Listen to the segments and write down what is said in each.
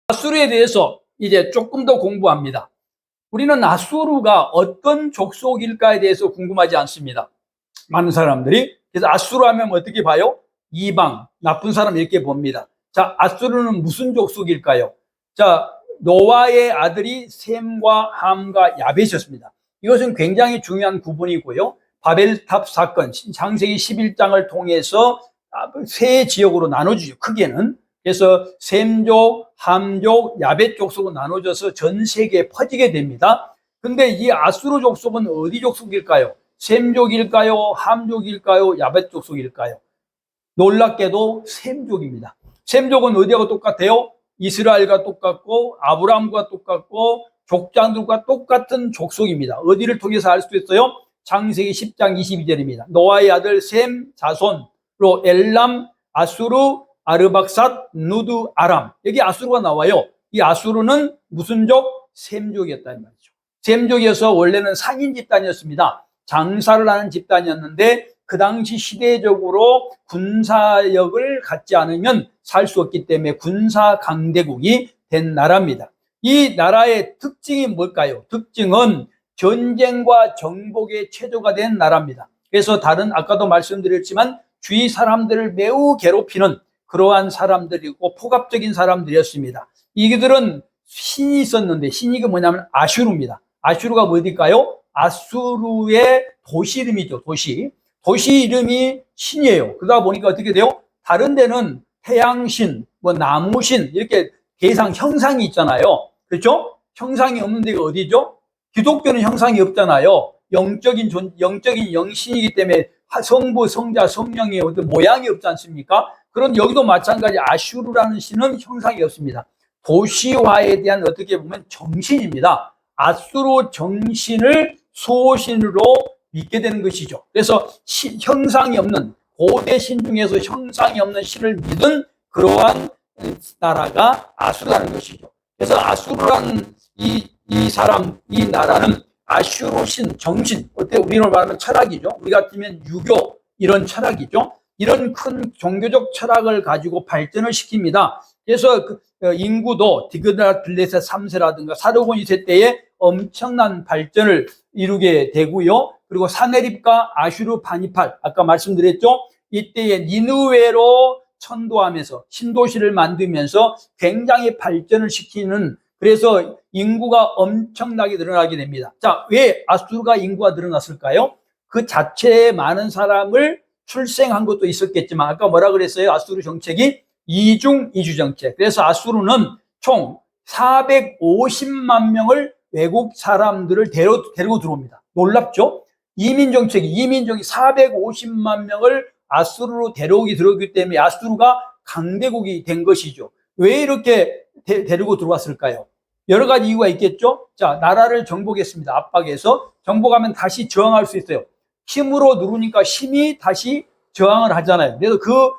아수르에 대해서 이제 조금 더 공부합니다. 우리는 아수르가 어떤 족속일까에 대해서 궁금하지 않습니다. 많은 사람들이. 그래서 아수르 하면 어떻게 봐요? 이방, 나쁜 사람 이렇게 봅니다. 자, 아수르는 무슨 족속일까요? 자, 노아의 아들이 셈과 함과 야벳이었습니다. 이것은 굉장히 중요한 구분이고요. 바벨탑 사건, 창세기 11장을 통해서 세 지역으로 나눠주죠. 크게는. 그래서 셈족, 함족, 야벳 족속으로 나눠져서 전 세계에 퍼지게 됩니다. 근데 이 아수르 족속은 어디 족속일까요? 셈족일까요? 함족일까요? 야벳 족속일까요? 놀랍게도 셈족입니다. 셈족은 어디하고 똑같아요? 이스라엘과 똑같고 아브라함과 똑같고 족장들과 똑같은 족속입니다. 어디를 통해서 알 수 있어요? 창세기 10장 22절입니다. 노아의 아들 셈 자손으로 엘람, 아수르, 아르박삿, 누드, 아람. 여기 아수르가 나와요. 이 아수르는 무슨 족? 셈족이었다는 말이죠. 셈족이어서 원래는 상인 집단이었습니다. 장사를 하는 집단이었는데 그 당시 시대적으로 군사력을 갖지 않으면 살 수 없기 때문에 군사 강대국이 된 나라입니다. 이 나라의 특징이 뭘까요? 특징은 전쟁과 정복의 체조가 된 나라입니다. 그래서 아까도 말씀드렸지만 주위 사람들을 매우 괴롭히는 그러한 사람들이고 포갑적인 사람들이었습니다. 이들은 신이 있었는데 신이 뭐냐면 아슈르입니다. 아슈르가 어딜까요? 아수르의 도시 이름이죠. 도시 이름이 신이에요. 그러다 보니까 어떻게 돼요? 다른 데는 태양신, 나무신 이렇게 대상 형상이 있잖아요. 그렇죠? 형상이 없는 데가 어디죠? 기독교는 형상이 없잖아요. 영적인 영신이기 때문에 성부, 성자, 성령의 어떤 모양이 없지 않습니까? 그런 여기도 마찬가지 아슈르라는 신은 형상이 없습니다. 도시화에 대한 어떻게 보면 정신입니다. 아수르 정신을 수호신으로 믿게 되는 것이죠. 그래서 형상이 없는 고대 신 중에서 형상이 없는 신을 믿은 그러한 나라가 아수르라는 것이죠. 그래서 아수르라는 이 나라는 아슈르 신, 정신, 어때 우리로 말하면 철학이죠. 우리 같으면 유교 이런 철학이죠. 이런 큰 종교적 철학을 가지고 발전을 시킵니다. 그래서 인구도 디그다필레셋 3세라든가 사르곤 2세 때에 엄청난 발전을 이루게 되고요. 그리고 사네립과 아슈르 바니팔, 아까 말씀드렸죠. 이때에 니느웨로 천도하면서 신도시를 만들면서 굉장히 발전을 시키는, 그래서 인구가 엄청나게 늘어나게 됩니다. 자, 왜 아수르가 인구가 늘어났을까요? 그 자체에 많은 사람을 출생한 것도 있었겠지만 아까 뭐라 그랬어요? 아수르 정책이 이주 정책. 그래서 아수르는 총 450만 명을 외국 사람들을 데리고 들어옵니다. 놀랍죠? 이민정이 450만 명을 아수르로 들어오기 때문에 아수르가 강대국이 된 것이죠. 왜 이렇게 데리고 들어왔을까요? 여러 가지 이유가 있겠죠? 자, 나라를 정복했습니다. 압박해서. 정복하면 다시 저항할 수 있어요. 힘으로 누르니까 힘이 다시 저항을 하잖아요. 그래서 그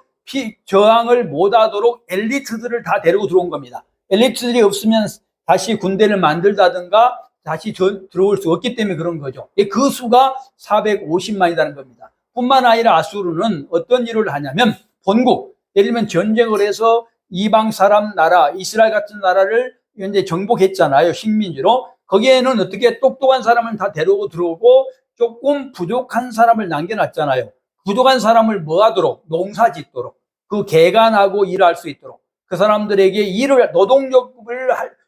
저항을 못하도록 엘리트들을 다 데리고 들어온 겁니다. 엘리트들이 없으면 다시 군대를 만들다든가 다시 들어올 수 없기 때문에 그런 거죠. 그 수가 450만이라는 겁니다. 뿐만 아니라 아수르는 어떤 일을 하냐면 본국, 예를 들면 전쟁을 해서 이방 사람 나라, 이스라엘 같은 나라를 이제 정복했잖아요. 식민지로. 거기에는 어떻게 똑똑한 사람을 다 데리고 들어오고 조금 부족한 사람을 남겨놨잖아요. 부족한 사람을 뭐 하도록? 농사 짓도록. 그 개간하고 일할 수 있도록. 그 사람들에게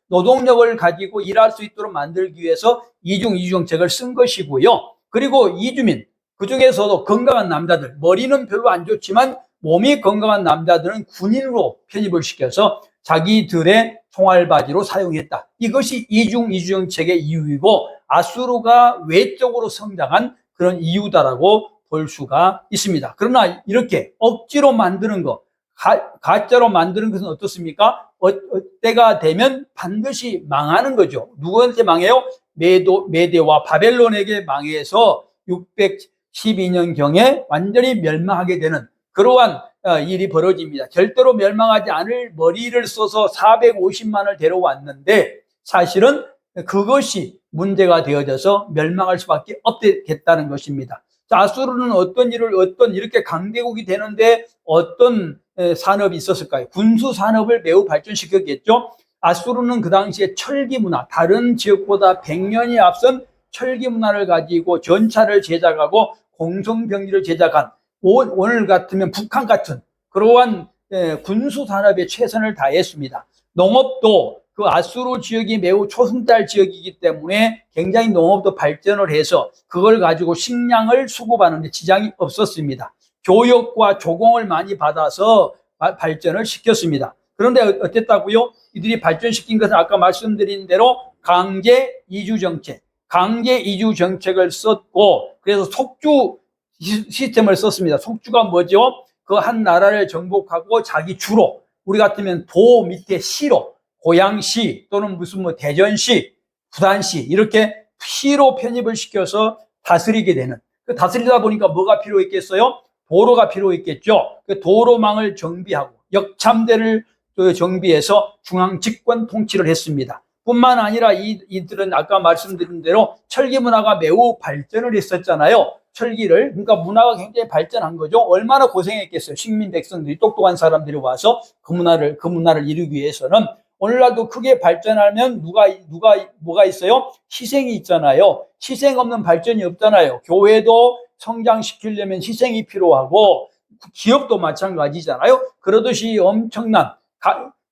노동력을 가지고 일할 수 있도록 만들기 위해서 이주 정책을 쓴 것이고요. 그리고 이주민, 그 중에서도 건강한 남자들, 머리는 별로 안 좋지만 몸이 건강한 남자들은 군인으로 편입을 시켜서 자기들의 총알바지로 사용했다. 이것이 이주 정책의 이유이고 아수르가 외적으로 성장한 그런 이유다라고 볼 수가 있습니다. 그러나 이렇게 억지로 만드는 것, 가짜로 만드는 것은 어떻습니까? 때가 되면 반드시 망하는 거죠. 누구한테 망해요? 메대와 바벨론에게 망해서 612년경에 완전히 멸망하게 되는 그러한 일이 벌어집니다. 절대로 멸망하지 않을 머리를 써서 450만을 데려왔는데 사실은 그것이 문제가 되어져서 멸망할 수밖에 없겠다는 것입니다. 자, 아수르는 이렇게 강대국이 되는데 어떤 산업이 있었을까요? 군수 산업을 매우 발전시켰겠죠. 아수르는 그 당시에 철기 문화, 다른 지역보다 100년이 앞선 철기 문화를 가지고 전차를 제작하고 공성병기를 제작한, 오늘 같으면 북한 같은 그러한 군수 산업에 최선을 다했습니다. 농업도 그 아수르 지역이 매우 초승달 지역이기 때문에 굉장히 농업도 발전을 해서 그걸 가지고 식량을 수급하는 데 지장이 없었습니다. 교육과 조공을 많이 받아서 발전을 시켰습니다. 그런데 어땠다고요? 이들이 발전시킨 것은 아까 말씀드린 대로 강제 이주 정책을 썼고, 그래서 속주 시스템을 썼습니다. 속주가 뭐죠? 그 한 나라를 정복하고 자기 주로, 우리 같으면 도 밑에 시로, 고양시 또는 무슨 뭐 대전시, 부산시 이렇게 시로 편입을 시켜서 다스리게 되는, 그 다스리다 보니까 뭐가 필요했겠어요? 도로가 필요했겠죠. 그 도로망을 정비하고 역참대를 정비해서 중앙 집권 통치를 했습니다. 뿐만 아니라 이들은 아까 말씀드린 대로 철기 문화가 매우 발전을 했었잖아요. 철기를, 그러니까 문화가 굉장히 발전한 거죠. 얼마나 고생했겠어요. 식민 백성들이, 똑똑한 사람들이 와서 그 문화를 이루기 위해서는. 오늘날도 크게 발전하면 뭐가 있어요? 희생이 있잖아요. 희생 없는 발전이 없잖아요. 교회도 성장시키려면 희생이 필요하고, 기업도 마찬가지잖아요. 그러듯이 엄청난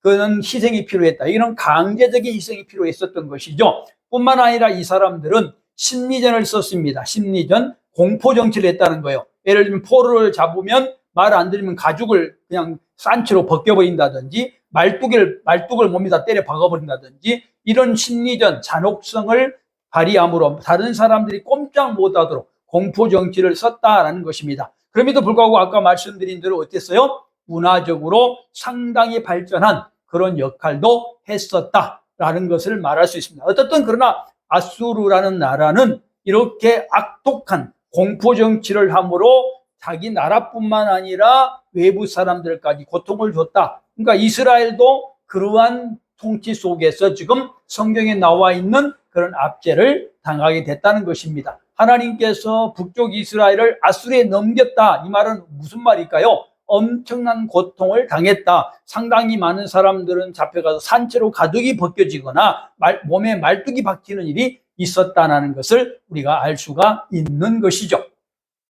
그런 희생이 필요했다. 이런 강제적인 희생이 필요했었던 것이죠. 뿐만 아니라 이 사람들은 심리전을 썼습니다. 심리전, 공포정치를 했다는 거예요. 예를 들면 포로를 잡으면 말 안 들으면 가죽을 그냥 산채로 벗겨버린다든지, 말뚝을 몸에다 때려 박아버린다든지, 이런 심리전, 잔혹성을 발휘함으로 다른 사람들이 꼼짝 못하도록 공포정치를 썼다라는 것입니다. 그럼에도 불구하고 아까 말씀드린 대로 어땠어요? 문화적으로 상당히 발전한 그런 역할도 했었다라는 것을 말할 수 있습니다. 어떻든 그러나 아수르라는 나라는 이렇게 악독한 공포정치를 함으로 자기 나라뿐만 아니라 외부 사람들까지 고통을 줬다. 그러니까 이스라엘도 그러한 통치 속에서 지금 성경에 나와 있는 그런 압제를 당하게 됐다는 것입니다. 하나님께서 북쪽 이스라엘을 아수르에 넘겼다. 이 말은 무슨 말일까요? 엄청난 고통을 당했다. 상당히 많은 사람들은 잡혀가서 산채로 가죽이 벗겨지거나 몸에 말뚝이 박히는 일이 있었다는 것을 우리가 알 수가 있는 것이죠.